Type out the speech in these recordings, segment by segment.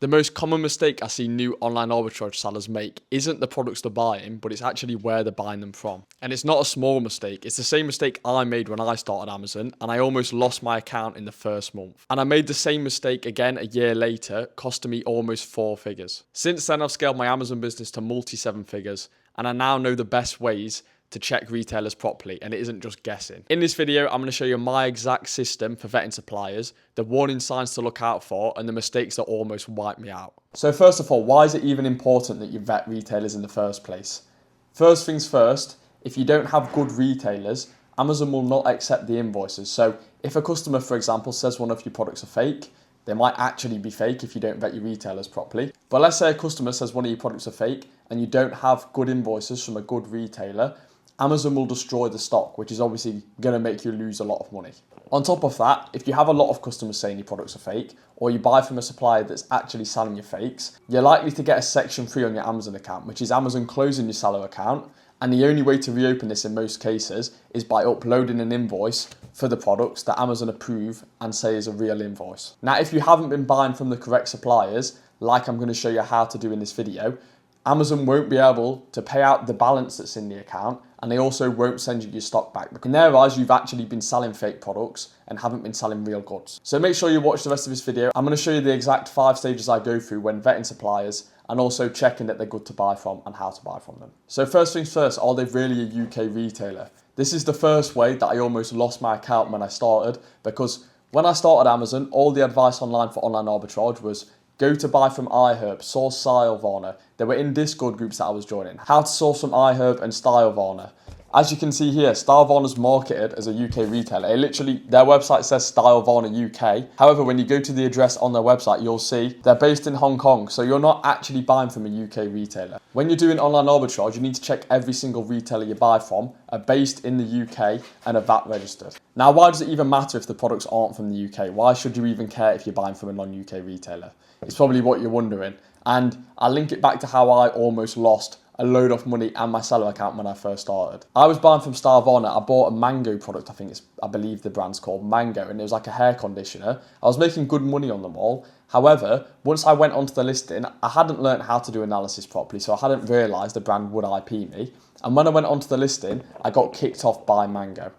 The most common mistake I see new online arbitrage sellers make isn't the products they're buying, but it's actually where they're buying them from. And it's not a small mistake, it's the same mistake I made when I started Amazon, and I almost lost my account in the first month. And I made the same mistake again a year later, costing me almost 4 figures. Since then, I've scaled my Amazon business to multi-7 figures, and I now know the best ways to check retailers properly, and it isn't just guessing. In this video, I'm going to show you my exact system for vetting suppliers, the warning signs to look out for, and the mistakes that almost wiped me out. So first of all, why is it even important that you vet retailers in the first place? First things first, if you don't have good retailers, Amazon will not accept the invoices. So if a customer, for example, says one of your products are fake, they might actually be fake if you don't vet your retailers properly. But let's say a customer says one of your products are fake and you don't have good invoices from a good retailer, Amazon will destroy the stock, which is obviously going to make you lose a lot of money. On top of that, if you have a lot of customers saying your products are fake, or you buy from a supplier that's actually selling your fakes, you're likely to get a Section 3 on your Amazon account, which is Amazon closing your seller account. And the only way to reopen this in most cases is by uploading an invoice for the products that Amazon approve and say is a real invoice. Now, if you haven't been buying from the correct suppliers, like I'm going to show you how to do in this video, Amazon won't be able to pay out the balance that's in the account, and they also won't send you your stock back. Because in their eyes, you've actually been selling fake products and haven't been selling real goods. So make sure you watch the rest of this video. I'm going to show you the exact 5 stages I go through when vetting suppliers and also checking that they're good to buy from and how to buy from them. So first things first, are they really a UK retailer? This is the first way that I almost lost my account when I started, because when I started Amazon, all the advice online for online arbitrage was go to buy from iHerb, source Stylevarna. They were in Discord groups that I was joining. How to source from iHerb and Stylevarna. As you can see here, Stylevarna's marketed as a UK retailer. Their website says Stylevarna UK. However, when you go to the address on their website, you'll see they're based in Hong Kong. So you're not actually buying from a UK retailer. When you're doing online arbitrage, you need to check every single retailer you buy from are based in the UK and are VAT registered. Now, why does it even matter if the products aren't from the UK? Why should you even care if you're buying from a non-UK retailer? It's probably what you're wondering. And I'll link it back to how I almost lost a load of money and my seller account when I first started. I was buying from Stylevarna. I bought a Mango product, I believe the brand's called Mango, and it was like a hair conditioner. I was making good money on them all. However, once I went onto the listing, I hadn't learned how to do analysis properly, so I hadn't realised the brand would IP me. And when I went onto the listing, I got kicked off by Mango.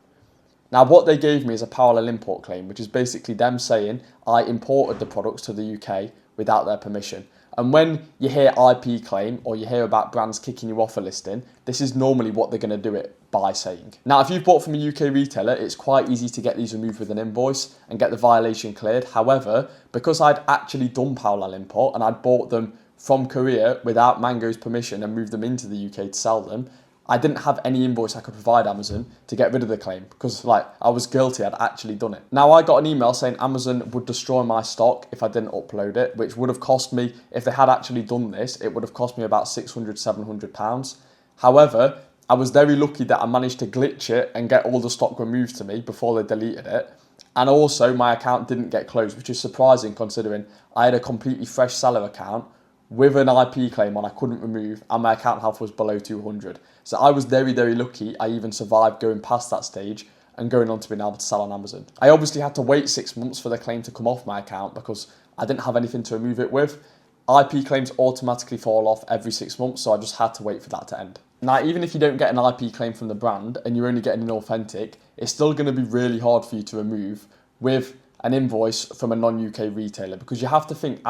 Now, what they gave me is a parallel import claim, which is basically them saying I imported the products to the UK without their permission. And when you hear IP claim or you hear about brands kicking you off a listing, this is normally what they're going to do it by saying. Now, if you've bought from a UK retailer, it's quite easy to get these removed with an invoice and get the violation cleared. However, because I'd actually done parallel import and I'd bought them from Korea without Mango's permission and moved them into the UK to sell them, I didn't have any invoice I could provide Amazon to get rid of the claim because I was guilty, I'd actually done it. Now I got an email saying Amazon would destroy my stock if I didn't upload it, which would have cost me, if they had actually done this, it would have cost me about £600, £700. However, I was very lucky that I managed to glitch it and get all the stock removed to me before they deleted it. And also my account didn't get closed, which is surprising considering I had a completely fresh seller account with an IP claim on I couldn't remove, and my account health was below 200. So I was very, very lucky I even survived going past that stage and going on to being able to sell on Amazon. I obviously had to wait 6 months for the claim to come off my account because I didn't have anything to remove it with. IP claims automatically fall off every 6 months, so I just had to wait for that to end. Now, even if you don't get an IP claim from the brand and you're only getting an authentic, it's still going to be really hard for you to remove with an invoice from a non-UK retailer, because you have to think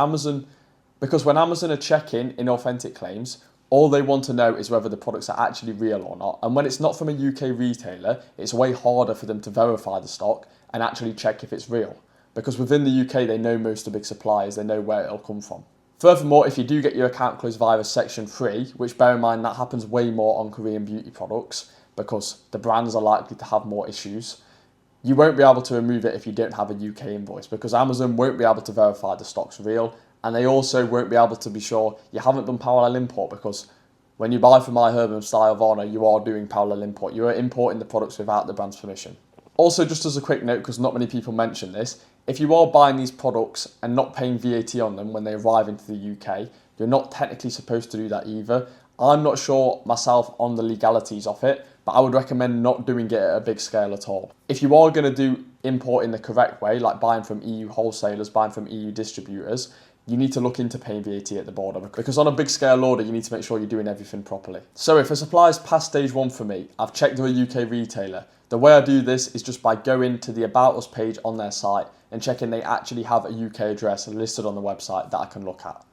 because when Amazon are checking inauthentic claims, all they want to know is whether the products are actually real or not. And when it's not from a UK retailer, it's way harder for them to verify the stock and actually check if it's real. Because within the UK, they know most of the big suppliers, they know where it'll come from. Furthermore, if you do get your account closed via a Section 3, which bear in mind that happens way more on Korean beauty products because the brands are likely to have more issues, you won't be able to remove it if you don't have a UK invoice, because Amazon won't be able to verify the stock's real. And they also won't be able to be sure you haven't done parallel import, because when you buy from iHerb and Stylevarna, you are doing parallel import. You are importing the products without the brand's permission. Also, just as a quick note, because not many people mention this, if you are buying these products and not paying VAT on them when they arrive into the UK, you're not technically supposed to do that either. I'm not sure myself on the legalities of it, but I would recommend not doing it at a big scale at all. If you are going to do import in the correct way, like buying from EU wholesalers, buying from EU distributors, you need to look into paying VAT at the border, because on a big scale order, you need to make sure you're doing everything properly. So if a supplier's past stage 1 for me, I've checked they're a UK retailer. The way I do this is just by going to the About Us page on their site and checking they actually have a UK address listed on the website that I can look at.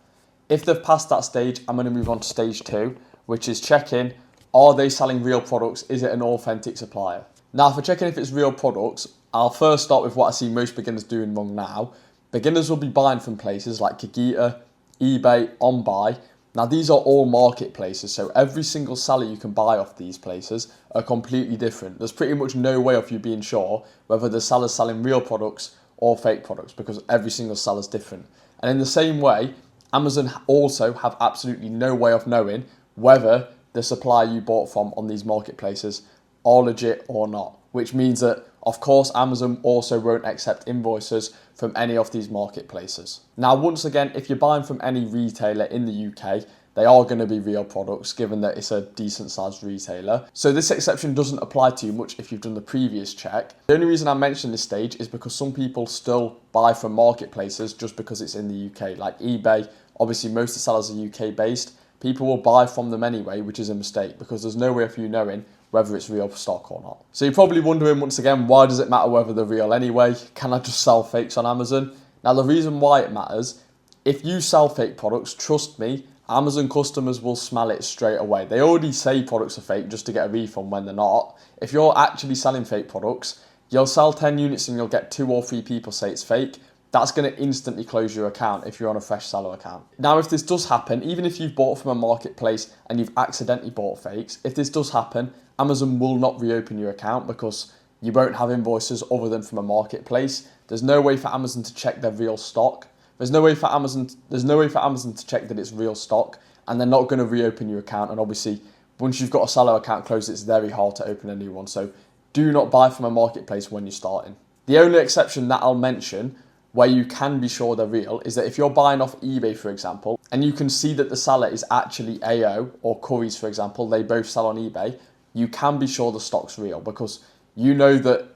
If they've passed that stage, I'm going to move on to stage 2, which is checking, are they selling real products? Is it an authentic supplier? Now, for checking if it's real products, I'll first start with what I see most beginners doing wrong now. Beginners will be buying from places like Kagita, eBay, OnBuy. Now, these are all marketplaces, so every single seller you can buy off these places are completely different. There's pretty much no way of you being sure whether the seller's selling real products or fake products, because every single seller's different. And in the same way, Amazon also have absolutely no way of knowing whether the supplier you bought from on these marketplaces are legit or not, which means that, of course, Amazon also won't accept invoices from any of these marketplaces. Now, once again, if you're buying from any retailer in the UK, they are going to be real products, given that it's a decent sized retailer. So this exception doesn't apply to you much if you've done the previous check. The only reason I mention this stage is because some people still buy from marketplaces just because it's in the UK, like eBay. Obviously, most of the sellers are UK based. People will buy from them anyway, which is a mistake, because there's no way of you knowing whether it's real stock or not. So you're probably wondering, once again, why does it matter whether they're real anyway? Can I just sell fakes on Amazon? Now, the reason why it matters, if you sell fake products, trust me, Amazon customers will smell it straight away. They already say products are fake just to get a refund when they're not. If you're actually selling fake products, you'll sell 10 units and you'll get 2 or 3 people say it's fake. That's going to instantly close your account if you're on a fresh seller account. Now, if this does happen, even if you've bought from a marketplace and you've accidentally bought fakes, if this does happen, Amazon will not reopen your account because you won't have invoices other than from a marketplace. There's no way for Amazon to check their real stock. There's no way for Amazon to check that it's real stock, and they're not going to reopen your account. And obviously, once you've got a seller account closed, it's very hard to open a new one. So do not buy from a marketplace when you're starting. The only exception that I'll mention where you can be sure they're real is that if you're buying off eBay, for example, and you can see that the seller is actually AO or Currys, for example, they both sell on eBay, you can be sure the stock's real, because you know that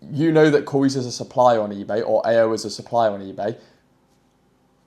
Currys is a supplier on eBay or AO is a supplier on eBay.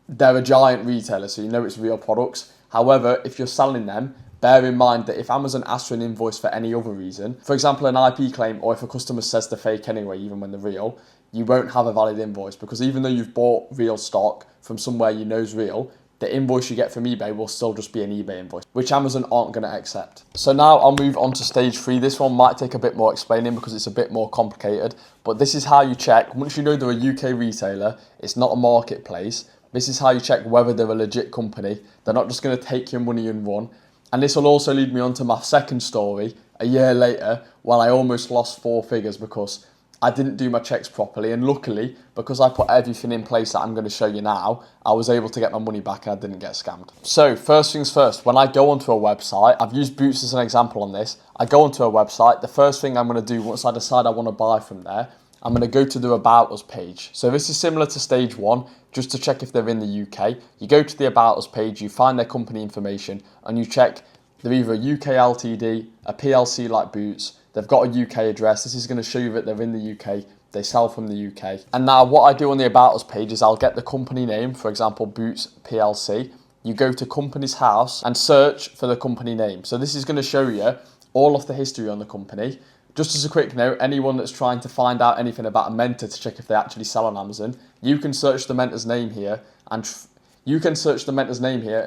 They're a giant retailer, so you know it's real products. However, if you're selling them, bear in mind that if Amazon asks for an invoice for any other reason, for example, an IP claim, or if a customer says they're fake anyway, even when they're real, you won't have a valid invoice, because even though you've bought real stock from somewhere you know is real, the invoice you get from eBay will still just be an eBay invoice, which Amazon aren't going to accept. So now I'll move on to stage 3. This one might take a bit more explaining because it's a bit more complicated, but this is how you check. Once you know they're a UK retailer, it's not a marketplace, this is how you check whether they're a legit company. They're not just going to take your money and run. And this will also lead me on to my second story a year later, when I almost lost 4 figures because I didn't do my checks properly. And luckily, because I put everything in place that I'm going to show you now, I was able to get my money back and I didn't get scammed. So first things first, when I go onto a website, I've used Boots as an example on this. I go onto a website, the first thing I'm going to do once I decide I want to buy from there, I'm going to go to the About Us page. So this is similar to stage 1, just to check if they're in the UK. You go to the About Us page, you find their company information, and you check they're either a UK LTD, a PLC like Boots, they've got a UK address. This is going to show you that they're in the UK, they sell from the UK. And now what I do on the About Us page is I'll get the company name, for example, Boots PLC. You go to Company's House and search for the company name. So this is going to show you all of the history on the company. Just as a quick note, anyone that's trying to find out anything about a mentor to check if they actually sell on Amazon, you can search the mentor's name here and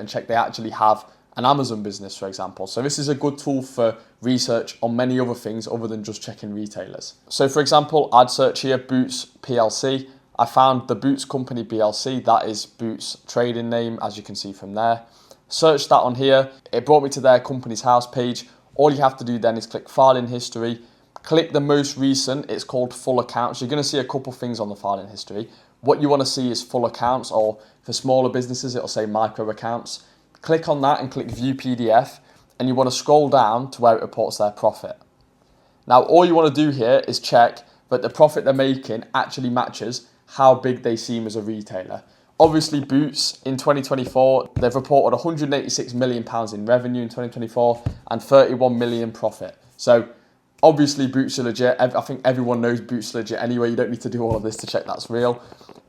check they actually have an Amazon business, for example. So this is a good tool for research on many other things other than just checking retailers. So for example, I'd search here Boots PLC. I found the Boots Company PLC, that is Boots trading name, as you can see from there. Search that on here. It brought me to their Company's House page. All you have to do then is click Filing History. Click the most recent, it's called Full Accounts. You're going to see a couple things on the filing history. What you want to see is full accounts, or for smaller businesses, it'll say micro accounts. Click on that and click View PDF, and you want to scroll down to where it reports their profit. Now, all you want to do here is check that the profit they're making actually matches how big they seem as a retailer. Obviously, Boots in 2024, they've reported £186 million in revenue in 2024 and 31 million profit. So obviously, Boots are legit. I think everyone knows Boots are legit anyway. You don't need to do all of this to check that's real.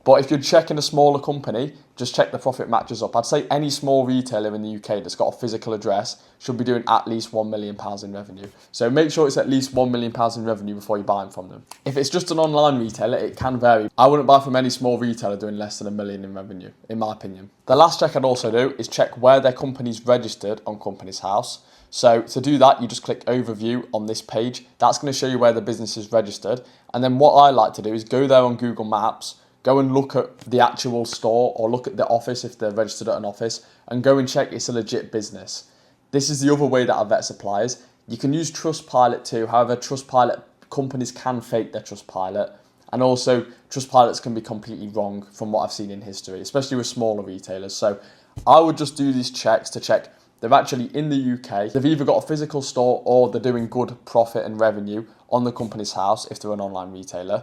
But if you're checking a smaller company, just check the profit matches up. I'd say any small retailer in the UK that's got a physical address should be doing at least £1 million in revenue. So make sure it's at least £1 million in revenue before you buy them from them. If it's just an online retailer, it can vary. I wouldn't buy from any small retailer doing less than £1 million in revenue, in my opinion. The last check I'd also do is check where their company's registered on Companies House. So to do that, you just click overview on this page. That's going to show you where the business is registered. And then what I like to do is go there on Google Maps, go and look at the actual store or look at the office if they're registered at an office, and go and check it's a legit business. This is the other way that I vet suppliers. You can use Trustpilot too. However, Trustpilot companies can fake their Trustpilot, and also Trustpilots can be completely wrong from what I've seen in history, especially with smaller retailers. So I would just do these checks to check they're actually in the UK. They've either got a physical store or they're doing good profit and revenue on the Companies House if they're an online retailer.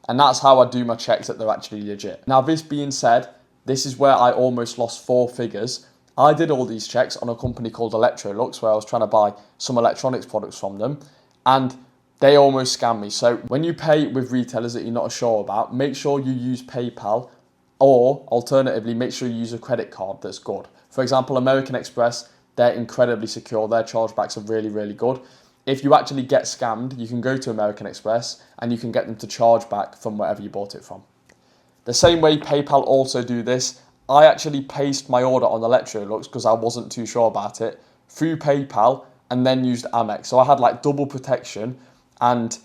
And that's how I do my checks that they're actually legit. Now, this being said, this is where I almost lost 4 figures. I did all these checks on a company called Electrolux, where I was trying to buy some electronics products from them, and they almost scammed me. So when you pay with retailers that you're not sure about, make sure you use PayPal, or alternatively, make sure you use a credit card that's good. For example, American Express, they're incredibly secure. Their chargebacks are really, really good. If you actually get scammed, you can go to American Express and you can get them to charge back from wherever you bought it from. The same way PayPal also do this, I actually placed my order on Electrolux because I wasn't too sure about it through PayPal and then used Amex. So I had like double protection, and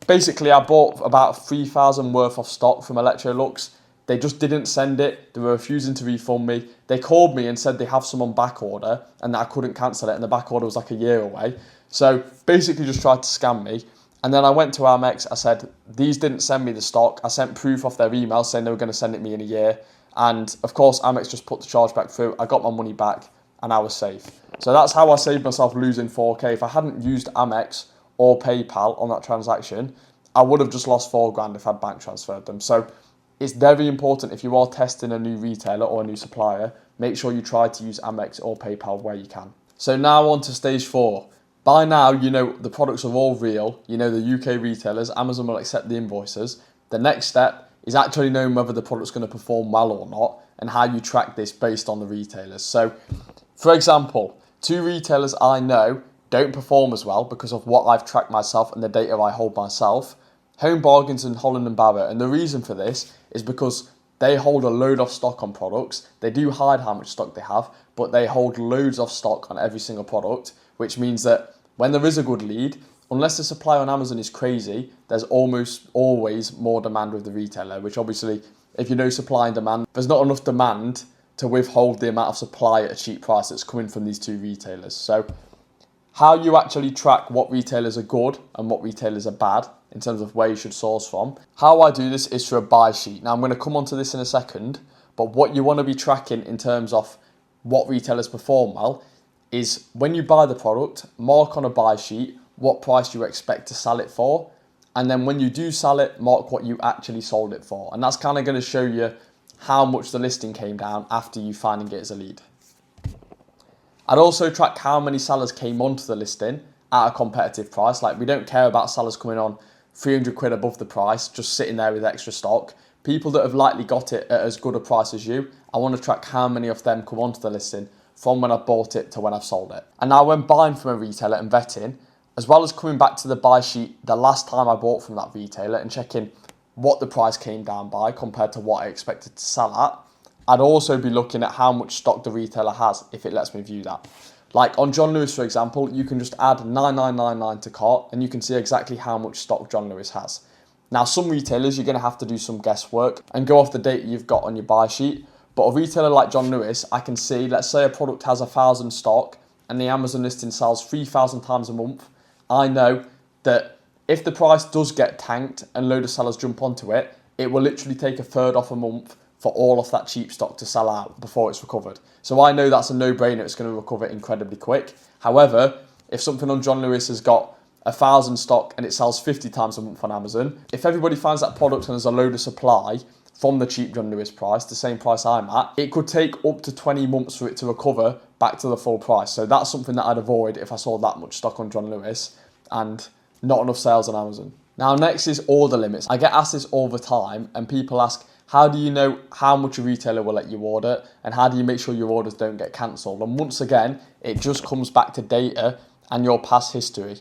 basically I bought about 3,000 worth of stock from Electrolux. They just didn't send it. They were refusing to refund me. They called me and said they have some on back order and that I couldn't cancel it, and the back order was like a year away. So basically just tried to scam me. And then I went to Amex. I said, these didn't send me the stock. I sent proof off their email saying they were going to send it me in a year. And of course, Amex just put the charge back through. I got my money back and I was safe. So that's how I saved myself losing 4K. If I hadn't used Amex or PayPal on that transaction, I would have just lost 4 grand if I'd bank transferred them. So it's very important, if you are testing a new retailer or a new supplier, make sure you try to use Amex or PayPal where you can. So now on to stage 4. By now, you know the products are all real. You know the UK retailers, Amazon will accept the invoices. The next step is actually knowing whether the product's going to perform well or not, and how you track this based on the retailers. So, for example, 2 retailers I know don't perform as well because of what I've tracked myself and the data I hold myself. Home Bargains and Holland & Barrett. And the reason for this is because they hold a load of stock on products. They do hide how much stock they have, but they hold loads of stock on every single product, which means that when there is a good lead, unless the supply on Amazon is crazy, there's almost always more demand with the retailer, which obviously, if you know supply and demand, there's not enough demand to withhold the amount of supply at a cheap price that's coming from these 2 retailers. So how you actually track what retailers are good and what retailers are bad in terms of where you should source from. How I do this is through a buy sheet. Now I'm going to come onto this in a second, but what you want to be tracking in terms of what retailers perform well is when you buy the product, mark on a buy sheet what price you expect to sell it for, and then when you do sell it, mark what you actually sold it for. And that's kind of going to show you how much the listing came down after you finding it as a lead. I'd also track how many sellers came onto the listing at a competitive price. Like, we don't care about sellers coming on 300 quid above the price, just sitting there with extra stock. People that have likely got it at as good a price as you, I want to track how many of them come onto the listing from when I bought it to when I've sold it. And now when buying from a retailer and vetting, as well as coming back to the buy sheet the last time I bought from that retailer and checking what the price came down by compared to what I expected to sell at, I'd also be looking at how much stock the retailer has if it lets me view that. Like on John Lewis, for example, you can just add 9999 to cart and you can see exactly how much stock John Lewis has. Now, some retailers, you're going to have to do some guesswork and go off the data you've got on your buy sheet. But a retailer like John Lewis, I can see, let's say a product has 1,000 stock and the Amazon listing sells 3,000 times a month. I know that if the price does get tanked and a load of sellers jump onto it, it will literally take a third off a month for all of that cheap stock to sell out before it's recovered. So I know that's a no-brainer, it's going to recover incredibly quick. However, if something on John Lewis has got 1,000 stock and it sells 50 times a month on Amazon, if everybody finds that product and there's a load of supply from the cheap John Lewis price, the same price I'm at, it could take up to 20 months for it to recover back to the full price. So that's something that I'd avoid if I saw that much stock on John Lewis and not enough sales on Amazon. Now, next is order limits. I get asked this all the time and people ask, How do you know how much a retailer will let you order, and how do you make sure your orders don't get cancelled? And once again, it just comes back to data and your past history.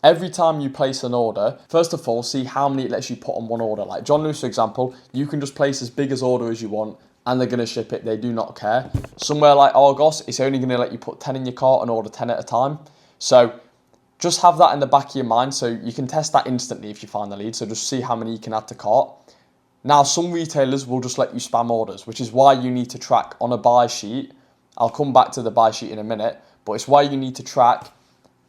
Every time you place an order, first of all, see how many it lets you put on one order. Like John Lewis, for example, you can just place as big as order as you want and they're going to ship it. They do not care. Somewhere like Argos, it's only going to let you put 10 in your cart and order 10 at a time. So just have that in the back of your mind so you can test that instantly if you find the lead. So just see how many you can add to cart. Now, some retailers will just let you spam orders, which is why you need to track on a buy sheet. I'll come back to the buy sheet in a minute, but it's why you need to track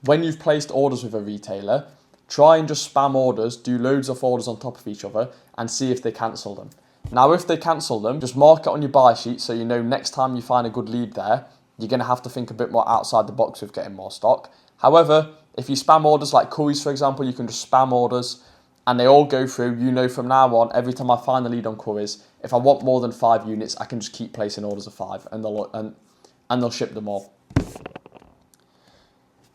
when you've placed orders with a retailer. Try and just spam orders, do loads of orders on top of each other and see if they cancel them. Now, if they cancel them, just mark it on your buy sheet so you know next time you find a good lead there, you're going to have to think a bit more outside the box with getting more stock. However, if you spam orders like curries, for example, you can just spam orders and they all go through. You know from now on, every time I find the lead on curries, if I want more than 5 units, I can just keep placing orders of 5 and they'll ship them all.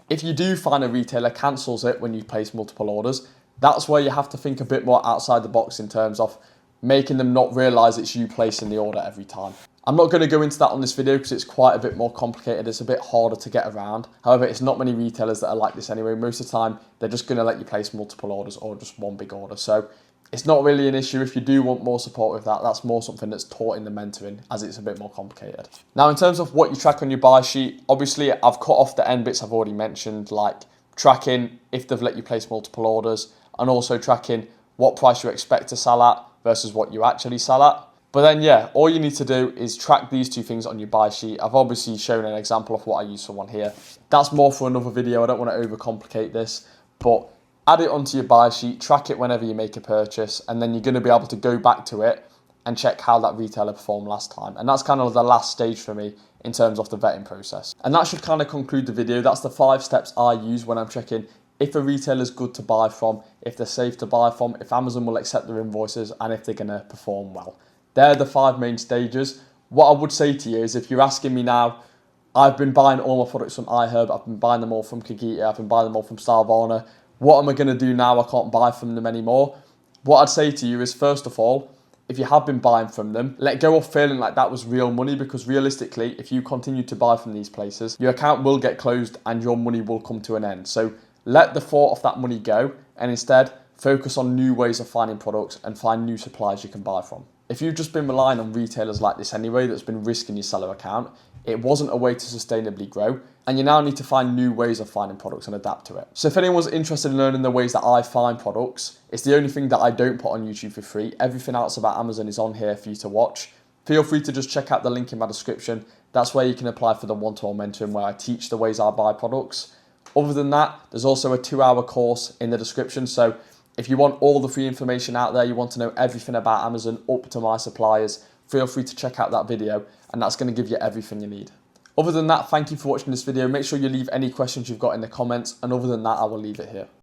If you do find a retailer cancels it when you place multiple orders, that's where you have to think a bit more outside the box in terms of making them not realise it's you placing the order every time. I'm not going to go into that on this video because it's quite a bit more complicated. It's a bit harder to get around. However, it's not many retailers that are like this anyway. Most of the time, they're just going to let you place multiple orders or just one big order. So it's not really an issue. If you do want more support with that, that's more something that's taught in the mentoring as it's a bit more complicated. Now, in terms of what you track on your buy sheet, obviously I've cut off the end bits I've already mentioned, like tracking if they've let you place multiple orders and also tracking what price you expect to sell at versus what you actually sell at. But then, yeah, all you need to do is track these two things on your buy sheet. I've obviously shown an example of what I use for one here. That's more for another video. I don't want to overcomplicate this, but add it onto your buy sheet, track it whenever you make a purchase, and then you're going to be able to go back to it and check how that retailer performed last time. And that's kind of the last stage for me in terms of the vetting process. And that should kind of conclude the video. That's the 5 steps I use when I'm checking if a retailer is good to buy from, if they're safe to buy from, if Amazon will accept their invoices, and if they're going to perform well. They're the 5 main stages. What I would say to you is if you're asking me now, I've been buying all my products from iHerb, I've been buying them all from Kagita, I've been buying them all from Salvana. What am I going to do now? I can't buy from them anymore. What I'd say to you is, first of all, if you have been buying from them, let go of feeling like that was real money, because realistically, if you continue to buy from these places, your account will get closed and your money will come to an end. So let the thought of that money go and instead focus on new ways of finding products and find new suppliers you can buy from. If you've just been relying on retailers like this anyway, that's been risking your seller account, it wasn't a way to sustainably grow, and you now need to find new ways of finding products and adapt to it. So if anyone's interested in learning the ways that I find products, it's the only thing that I don't put on YouTube for free. Everything else about Amazon is on here for you to watch. Feel free to just check out the link in my description. That's where you can apply for the one-to-one mentoring where I teach the ways I buy products. Other than that, there's also a 2-hour course in the description. So if you want all the free information out there, you want to know everything about Amazon up to my suppliers, feel free to check out that video and that's going to give you everything you need. Other than that, thank you for watching this video. Make sure you leave any questions you've got in the comments, and other than that, I will leave it here.